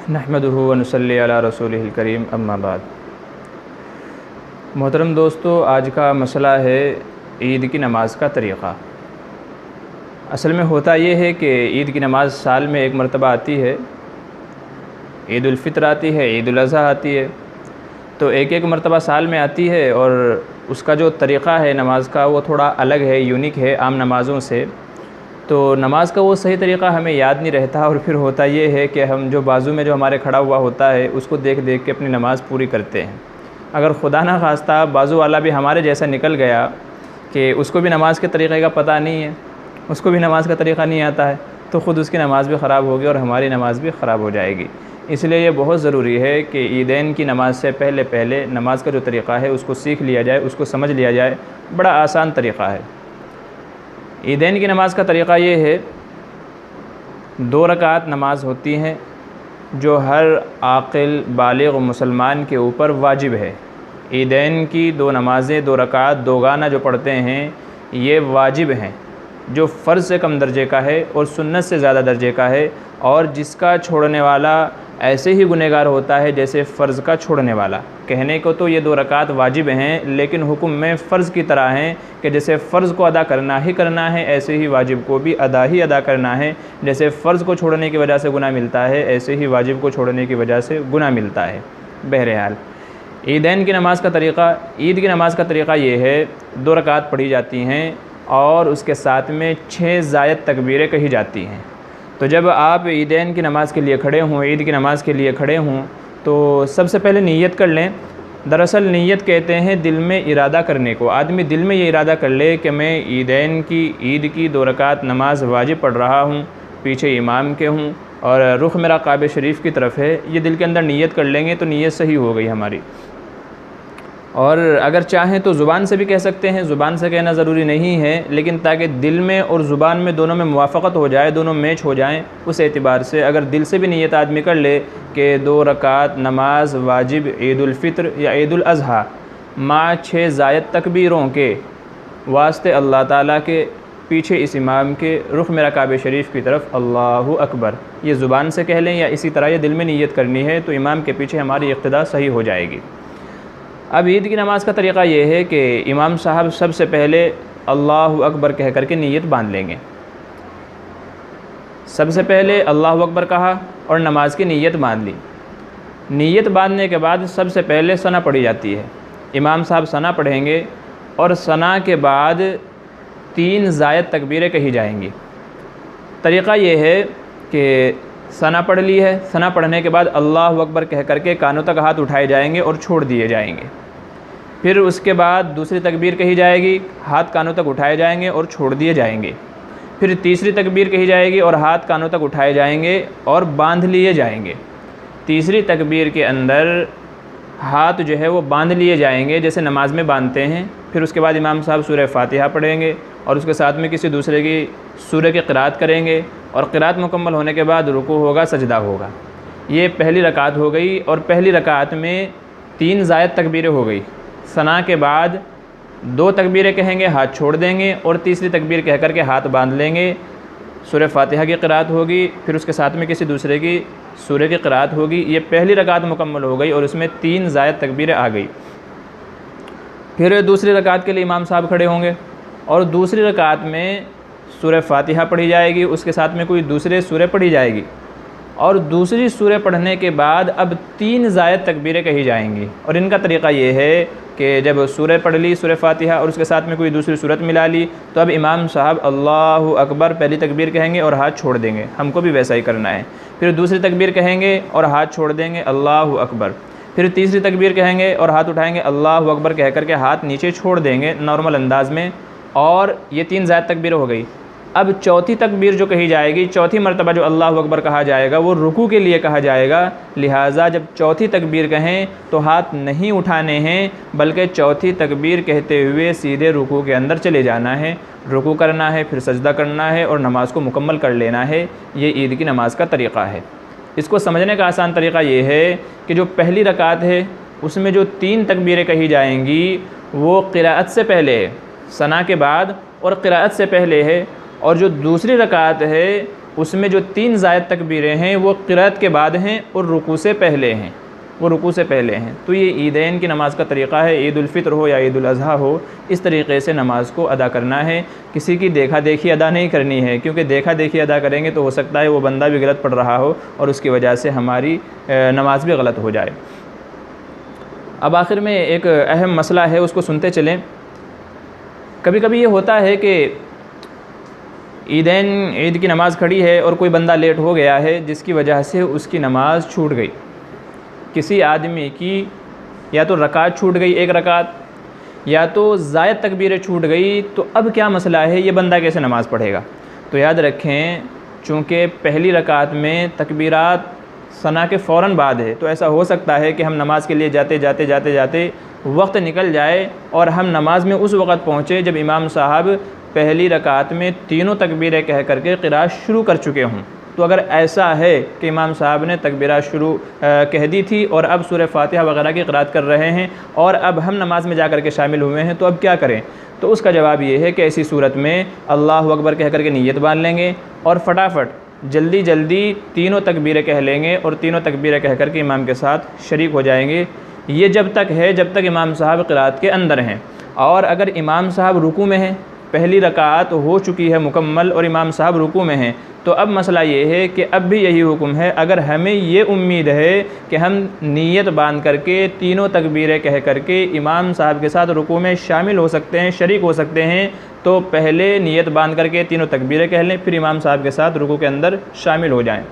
نحمدہ و نصلی علی رسولہ الکریم اما بعد۔ محترم دوستو، آج کا مسئلہ ہے عید کی نماز کا طریقہ۔ اصل میں ہوتا یہ ہے کہ عید کی نماز سال میں ایک مرتبہ آتی ہے، عید الفطر آتی ہے، عید الاضحیٰ آتی ہے، تو ایک مرتبہ سال میں آتی ہے، اور اس کا جو طریقہ ہے نماز کا وہ تھوڑا الگ ہے، یونیک ہے عام نمازوں سے۔ تو نماز کا وہ صحیح طریقہ ہمیں یاد نہیں رہتا، اور پھر ہوتا یہ ہے کہ ہم جو بازو میں جو ہمارے کھڑا ہوا ہوتا ہے اس کو دیکھ دیکھ کے اپنی نماز پوری کرتے ہیں۔ اگر خدا نہ خواستہ بازو والا بھی ہمارے جیسا نکل گیا کہ اس کو بھی نماز کے طریقے کا پتہ نہیں ہے، اس کو بھی نماز کا طریقہ نہیں آتا ہے، تو خود اس کی نماز بھی خراب ہوگی اور ہماری نماز بھی خراب ہو جائے گی۔ اس لیے یہ بہت ضروری ہے کہ عیدین کی نماز سے پہلے نماز کا جو طریقہ ہے اس کو سیکھ لیا جائے، اس کو سمجھ لیا جائے۔ بڑا آسان طریقہ ہے۔ عیدین کی نماز کا طریقہ یہ ہے، 2 رکعت نماز ہوتی ہیں جو ہر عاقل بالغ مسلمان کے اوپر واجب ہے۔ عیدین کی 2 نمازیں، 2 رکعت دوگانہ جو پڑھتے ہیں یہ واجب ہیں، جو فرض سے کم درجے کا ہے اور سنت سے زیادہ درجے کا ہے، اور جس کا چھوڑنے والا ایسے ہی گنہگار ہوتا ہے جیسے فرض کا چھوڑنے والا۔ کہنے کو تو یہ 2 رکعت واجب ہیں، لیکن حکم میں فرض کی طرح ہیں کہ جیسے فرض کو ادا کرنا ہی کرنا ہے، ایسے ہی واجب کو بھی ادا کرنا ہے۔ جیسے فرض کو چھوڑنے کی وجہ سے گناہ ملتا ہے، ایسے ہی واجب کو چھوڑنے کی وجہ سے گناہ ملتا ہے۔ بہرحال عیدین کی نماز کا طریقہ، عید کی نماز کا طریقہ یہ ہے، 2 رکعت پڑھی جاتی ہیں اور اس کے ساتھ میں 6 زائد تکبیریں کہی جاتی ہیں۔ تو جب آپ عیدین کی نماز کے لیے کھڑے ہوں، عید کی نماز کے لیے کھڑے ہوں، تو سب سے پہلے نیت کر لیں۔ دراصل نیت کہتے ہیں دل میں ارادہ کرنے کو۔ آدمی دل میں یہ ارادہ کر لے کہ میں عیدین کی، عید کی 2 رکعت نماز واجب پڑھ رہا ہوں، پیچھے امام کے ہوں اور رخ میرا کعبہ شریف کی طرف ہے، یہ دل کے اندر نیت کر لیں گے تو نیت صحیح ہو گئی ہماری۔ اور اگر چاہیں تو زبان سے بھی کہہ سکتے ہیں، زبان سے کہنا ضروری نہیں ہے، لیکن تاکہ دل میں اور زبان میں دونوں میں موافقت ہو جائے، دونوں میچ ہو جائیں، اس اعتبار سے اگر دل سے بھی نیت آدمی کر لے کہ 2 رکعت نماز واجب عید الفطر یا عید الاضحیٰ مع 6 زائد تکبیروں کے واسطے اللہ تعالیٰ کے، پیچھے اس امام کے، رخ میرا کعبہ شریف کی طرف اللہ اکبر، یہ زبان سے کہہ لیں یا اسی طرح یہ دل میں نیت کرنی ہے تو امام کے پیچھے ہماری اقتداء صحیح ہو جائے گی۔ اب عید کی نماز کا طریقہ یہ ہے کہ امام صاحب سب سے پہلے اللہ اکبر کہہ کر کے نیت باندھ لیں گے۔ سب سے پہلے اللہ اکبر کہا اور نماز کی نیت باندھ لی۔ نیت باندھنے کے بعد سب سے پہلے ثنا پڑھی جاتی ہے۔ امام صاحب ثنا پڑھیں گے اور ثنا کے بعد 3 زائد تکبیریں کہی جائیں گی۔ طریقہ یہ ہے کہ ثنا پڑھ لی ہے، ثنا پڑھنے کے بعد اللہ اکبر کہہ کر کے کانوں تک ہاتھ اٹھائے جائیں گے اور چھوڑ دیے جائیں گے۔ پھر اس کے بعد دوسری تکبیر کہی جائے گی، ہاتھ کانوں تک اٹھائے جائیں گے اور چھوڑ دیے جائیں گے۔ پھر تیسری تکبیر کہی جائے گی اور ہاتھ کانوں تک اٹھائے جائیں گے اور باندھ لیے جائیں گے۔ تیسری تکبیر کے اندر ہاتھ جو ہے وہ باندھ لیے جائیں گے جیسے نماز میں باندھتے ہیں۔ پھر اس کے بعد امام صاحب سورہ فاتحہ پڑھیں گے اور اس کے ساتھ میں کسی دوسرے کی سورہ کی قرأت کریں گے، اور قرأت مکمل ہونے کے بعد رکوع ہوگا، سجدہ ہوگا۔ یہ پہلی رکعت ہو گئی، اور پہلی رکعت میں 3 زائد تکبیریں ہو گئی۔ ثنا کے بعد 2 تکبیریں کہیں گے، ہاتھ چھوڑ دیں گے، اور تیسری تکبیر کہہ کر کے ہاتھ باندھ لیں گے۔ سورہ فاتحہ کی قرأت ہوگی، پھر اس کے ساتھ میں کسی دوسرے کی سورہ کی قرأت ہوگی۔ یہ پہلی رکعت مکمل ہو گئی اور اس میں 3 زائد تکبیریں آ گئی۔ پھر دوسری رکعت کے لیے امام صاحب کھڑے ہوں گے اور دوسری رکعت میں سورہ فاتحہ پڑھی جائے گی، اس کے ساتھ میں کوئی دوسرے سورہ پڑھی جائے گی، اور دوسری سورہ پڑھنے کے بعد اب 3 زائد تکبیریں کہی جائیں گی۔ اور ان کا طریقہ یہ ہے کہ جب سورہ پڑھ لی، سورہ فاتحہ، اور اس کے ساتھ میں کوئی دوسری سورت ملا لی، تو اب امام صاحب اللہ اکبر پہلی تکبیر کہیں گے اور ہاتھ چھوڑ دیں گے۔ ہم کو بھی ویسا ہی کرنا ہے۔ پھر دوسری تکبیر کہیں گے اور ہاتھ چھوڑ دیں گے، اللہ اکبر۔ پھر تیسری تکبیر کہیں گے اور ہاتھ اٹھائیں گے، اللہ اکبر کہہ کر کے ہاتھ نیچے چھوڑ دیں گے نارمل انداز میں، اور یہ 3 زائد تکبیر ہو گئی۔ اب چوتھی تکبیر جو کہی جائے گی، چوتھی مرتبہ جو اللہ اکبر کہا جائے گا وہ رکوع کے لیے کہا جائے گا، لہٰذا جب چوتھی تکبیر کہیں تو ہاتھ نہیں اٹھانے ہیں، بلکہ چوتھی تکبیر کہتے ہوئے سیدھے رکوع کے اندر چلے جانا ہے، رکوع کرنا ہے، پھر سجدہ کرنا ہے اور نماز کو مکمل کر لینا ہے۔ یہ عید کی نماز کا طریقہ ہے۔ اس کو سمجھنے کا آسان طریقہ یہ ہے کہ جو پہلی رکعت ہے اس میں جو 3 تکبیریں کہی جائیں گی وہ قراءت سے پہلے ہے، ثنا کے بعد اور قراءت سے پہلے ہے، اور جو دوسری رکعت ہے اس میں جو 3 زائد تکبیریں ہیں وہ قرات کے بعد ہیں اور رکوع سے پہلے ہیں، وہ رکوع سے پہلے ہیں۔ تو یہ عیدین کی نماز کا طریقہ ہے، عید الفطر ہو یا عید الاضحیٰ ہو، اس طریقے سے نماز کو ادا کرنا ہے۔ کسی کی دیکھا دیکھی ادا نہیں کرنی ہے، کیونکہ دیکھا دیکھی ادا کریں گے تو ہو سکتا ہے وہ بندہ بھی غلط پڑھ رہا ہو اور اس کی وجہ سے ہماری نماز بھی غلط ہو جائے۔ اب آخر میں ایک اہم مسئلہ ہے، اس کو سنتے چلیں۔ کبھی کبھی یہ ہوتا ہے کہ عید کی نماز کھڑی ہے اور کوئی بندہ لیٹ ہو گیا ہے، جس کی وجہ سے اس کی نماز چھوٹ گئی۔ کسی آدمی کی یا تو رکعت چھوٹ گئی، 1 رکعت، یا تو زائد تکبیریں چھوٹ گئی، تو اب کیا مسئلہ ہے، یہ بندہ کیسے نماز پڑھے گا؟ تو یاد رکھیں، چونکہ پہلی رکعت میں تکبیرات ثنا کے فوراً بعد ہے، تو ایسا ہو سکتا ہے کہ ہم نماز کے لیے جاتے وقت نکل جائے اور ہم نماز میں اس وقت پہنچے جب امام صاحب پہلی رکعت میں 3 تکبیریں کہہ کر کے قرات شروع کر چکے ہوں۔ تو اگر ایسا ہے کہ امام صاحب نے تکبیرات شروع کہہ دی تھی اور اب سورہ فاتحہ وغیرہ کی قرات کر رہے ہیں اور اب ہم نماز میں جا کر کے شامل ہوئے ہیں، تو اب کیا کریں؟ تو اس کا جواب یہ ہے کہ ایسی صورت میں اللہ اکبر کہہ کر کے نیت باندھ لیں گے اور فٹافٹ جلدی 3 تکبیریں کہہ لیں گے اور 3 تکبیریں کہہ کر کے امام کے ساتھ شریک ہو جائیں گے۔ یہ جب تک امام صاحب قرات کے اندر ہیں، اور اگر امام صاحب رکوع میں ہیں، پہلی رکعت ہو چکی ہے مکمل اور امام صاحب رکوع میں ہیں، تو اب مسئلہ یہ ہے کہ اب بھی یہی حکم ہے، اگر ہمیں یہ امید ہے کہ ہم نیت باندھ کر کے 3 تکبیریں کہہ کر کے امام صاحب کے ساتھ رکوع میں شامل ہو سکتے ہیں، شریک ہو سکتے ہیں، تو پہلے نیت باندھ کر کے 3 تکبیریں کہہ لیں، پھر امام صاحب کے ساتھ رکوع کے اندر شامل ہو جائیں۔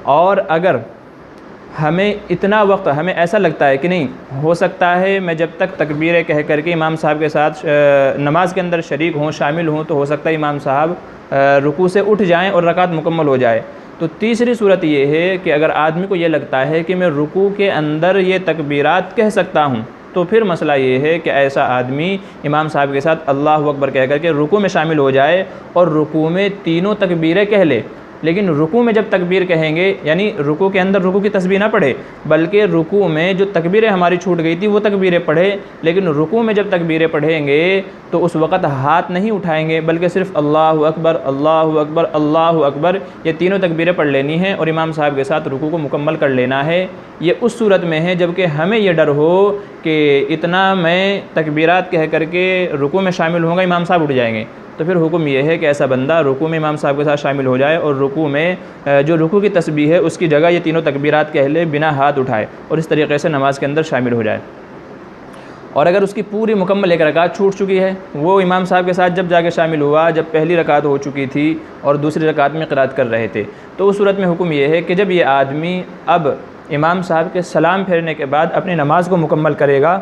اور اگر ہمیں اتنا وقت ہمیں ایسا لگتا ہے کہ نہیں ہو سکتا ہے میں جب تک تکبیریں کہہ کر کے امام صاحب کے ساتھ نماز کے اندر شریک ہوں، شامل ہوں، تو ہو سکتا ہے امام صاحب رکوع سے اٹھ جائیں اور رکعت مکمل ہو جائے، تو تیسری صورت یہ ہے کہ اگر آدمی کو یہ لگتا ہے کہ میں رکوع کے اندر یہ تکبیرات کہہ سکتا ہوں، تو پھر مسئلہ یہ ہے کہ ایسا آدمی امام صاحب کے ساتھ اللہ اکبر کہہ کر کے رکوع میں شامل ہو جائے اور رکوع میں 3 تکبیریں کہہ لے، لیکن رکوع میں جب تکبیر کہیں گے، یعنی رکوع کے اندر رکوع کی تسبیح نہ پڑھے، بلکہ رکوع میں جو تکبیریں ہماری چھوٹ گئی تھی وہ تکبیریں پڑھے، لیکن رکوع میں جب تکبیریں پڑھیں گے تو اس وقت ہاتھ نہیں اٹھائیں گے، بلکہ صرف اللہ اکبر اللہ اکبر اللہ اکبر یہ 3 تکبیریں پڑھ لینی ہیں اور امام صاحب کے ساتھ رکوع کو مکمل کر لینا ہے۔ یہ اس صورت میں ہے جب کہ ہمیں یہ ڈر ہو کہ اتنا میں تکبیرات کہہ کر کے رکوع میں شامل ہوں گا، امام صاحب اٹھ جائیں گے، تو پھر حکم یہ ہے کہ ایسا بندہ رکوع میں امام صاحب کے ساتھ شامل ہو جائے اور رکوع میں جو رکوع کی تسبیح ہے اس کی جگہ یہ 3 تکبیرات کہہ لے بنا ہاتھ اٹھائے اور اس طریقے سے نماز کے اندر شامل ہو جائے۔ اور اگر اس کی پوری مکمل 1 رکعت چھوٹ چکی ہے، وہ امام صاحب کے ساتھ جب جا کے شامل ہوا جب پہلی رکعت ہو چکی تھی اور دوسری رکعت میں قرات کر رہے تھے، تو اس صورت میں حکم یہ ہے کہ جب یہ آدمی اب امام صاحب کے سلام پھیرنے کے بعد اپنی نماز کو مکمل کرے گا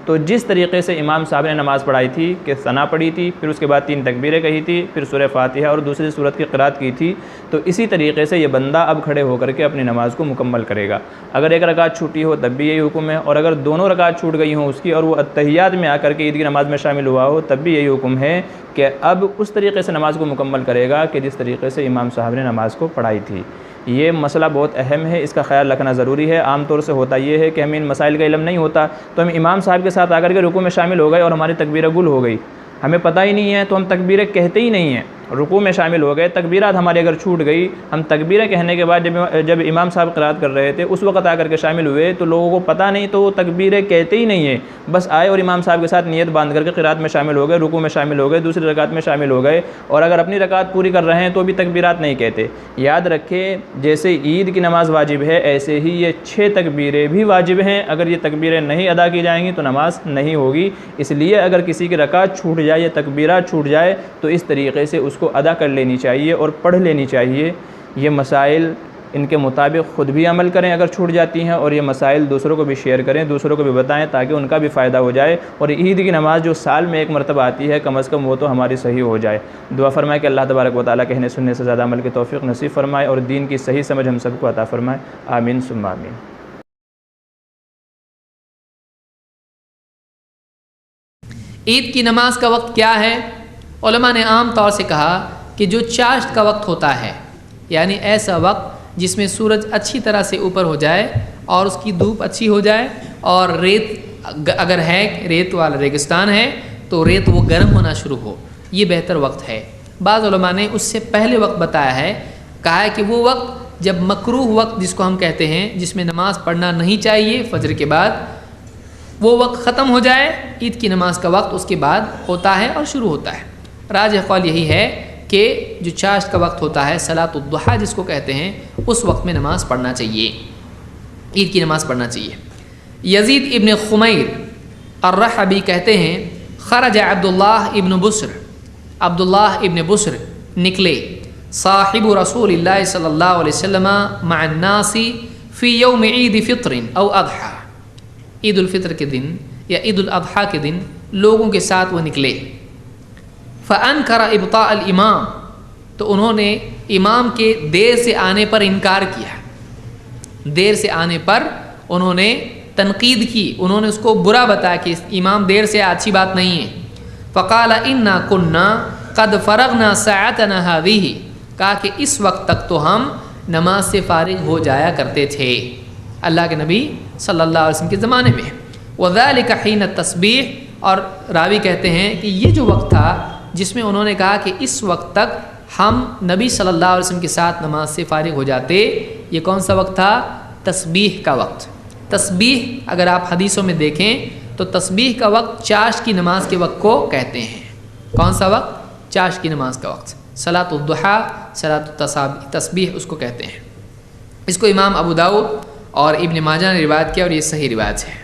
تو جس طریقے سے امام صاحب نے نماز پڑھائی تھی کہ ثنا پڑھی تھی، پھر اس کے بعد 3 تکبیریں کہی تھی، پھر سورہ فاتحہ اور دوسری سورت کی قرات کی تھی، تو اسی طریقے سے یہ بندہ اب کھڑے ہو کر کے اپنی نماز کو مکمل کرے گا۔ اگر 1 رکعت چھوٹی ہو تب بھی یہی حکم ہے، اور اگر دونوں رکعت چھوٹ گئی ہوں اس کی اور وہ اتحیات میں آ کر کے عید کی نماز میں شامل ہوا ہو تب بھی یہی حکم ہے کہ اب اس طریقے سے نماز کو مکمل کرے گا کہ جس طریقے سے امام صاحب نے نماز کو پڑھائی تھی۔ یہ مسئلہ بہت اہم ہے، اس کا خیال رکھنا ضروری ہے۔ عام طور سے ہوتا یہ ہے کہ ہمیں ان مسائل کا علم نہیں ہوتا، تو ہم امام صاحب کے ساتھ آ کر کے رکوع میں شامل ہو گئے اور ہماری تکبیریں گل ہو گئی، ہمیں پتہ ہی نہیں ہے تو ہم تکبیریں کہتے ہی نہیں ہیں، رکوع میں شامل ہو گئے، تکبیرات ہماری اگر چھوٹ گئی، ہم تکبیریں کہنے کے بعد جب امام صاحب قرات کر رہے تھے اس وقت آ کر کے شامل ہوئے تو لوگوں کو پتہ نہیں، تو وہ تکبیریں کہتے ہی نہیں ہیں، بس آئے اور امام صاحب کے ساتھ نیت باندھ کر کے قرات میں شامل ہو گئے، رکوع میں شامل ہو گئے، دوسری رکعت میں شامل ہو گئے، اور اگر اپنی رکعت پوری کر رہے ہیں تو بھی تکبیرات نہیں کہتے۔ یاد رکھیں، جیسے عید کی نماز واجب ہے ایسے ہی یہ 6 تکبیریں بھی واجب ہیں، اگر یہ تکبیریں نہیں ادا کی جائیں گی تو نماز نہیں ہوگی، اس لیے اگر کسی کی رکعت چھوٹ جائے یا تکبیرات چھوٹ جائے تو اس طریقے سے اس کو ادا کر لینی چاہیے اور پڑھ لینی چاہیے۔ یہ مسائل ان کے مطابق خود بھی عمل کریں اگر چھوٹ جاتی ہیں، اور یہ مسائل دوسروں کو بھی شیئر کریں، دوسروں کو بھی بتائیں تاکہ ان کا بھی فائدہ ہو جائے، اور عید کی نماز جو سال میں 1 مرتبہ آتی ہے کم از کم وہ تو ہماری صحیح ہو جائے۔ دعا فرمائے کہ اللہ تبارک و تعالیٰ کہنے سننے سے زیادہ عمل کی توفیق نصیب فرمائے اور دین کی صحیح سمجھ ہم سب کو عطا فرمائے، آمین ثم آمین۔ عید کی نماز کا وقت کیا ہے؟ علماء نے عام طور سے کہا کہ جو چاشت کا وقت ہوتا ہے، یعنی ایسا وقت جس میں سورج اچھی طرح سے اوپر ہو جائے اور اس کی دھوپ اچھی ہو جائے، اور ریت اگر ہے ریت والا ریگستان ہے تو ریت وہ گرم ہونا شروع ہو، یہ بہتر وقت ہے۔ بعض علماء نے اس سے پہلے وقت بتایا ہے، کہا ہے کہ وہ وقت جب مکروہ وقت جس کو ہم کہتے ہیں، جس میں نماز پڑھنا نہیں چاہیے فجر کے بعد، وہ وقت ختم ہو جائے، عید کی نماز کا وقت اس کے بعد ہوتا ہے اور شروع ہوتا ہے۔ راجح قول یہی ہے کہ جو چاشت کا وقت ہوتا ہے، صلاۃ الضحیٰ جس کو کہتے ہیں، اس وقت میں نماز پڑھنا چاہیے، عید کی نماز پڑھنا چاہیے۔ یزید ابن خمیر الرحبی کہتے ہیں، خرج عبداللہ ابن بسر نکلے، صاحب رسول اللہ صلی اللہ علیہ وسلم مع الناس فی یوم عید فطر او اضحیٰ، عید الفطر کے دن یا عید الاضحیٰ کے دن لوگوں کے ساتھ وہ نکلے۔ فانکر ابطاء الامام، تو انہوں نے امام کے دیر سے آنے پر انکار کیا، دیر سے آنے پر انہوں نے تنقید کی، انہوں نے اس کو برا بتایا کہ امام دیر سے اچھی بات نہیں ہے۔ فقال انا كنا قد فرغنا ساعتنا هذه، کہا کہ اس وقت تک تو ہم نماز سے فارغ ہو جایا کرتے تھے اللہ کے نبی صلی اللہ علیہ وسلم کے زمانے میں۔ وذلك حين التسبیح، اور راوی کہتے ہیں کہ یہ جو وقت تھا جس میں انہوں نے کہا کہ اس وقت تک ہم نبی صلی اللہ علیہ وسلم کے ساتھ نماز سے فارغ ہو جاتے، یہ کون سا وقت تھا؟ تسبیح کا وقت۔ تسبیح اگر آپ حدیثوں میں دیکھیں تو تسبیح کا وقت چاشت کی نماز کے وقت کو کہتے ہیں۔ کون سا وقت؟ چاشت کی نماز کا وقت، صلاۃ الضحیٰ، صلاۃ التسبیح اس کو کہتے ہیں۔ اس کو امام ابو داؤد اور ابن ماجہ نے روایت کیا اور یہ صحیح روایت ہے۔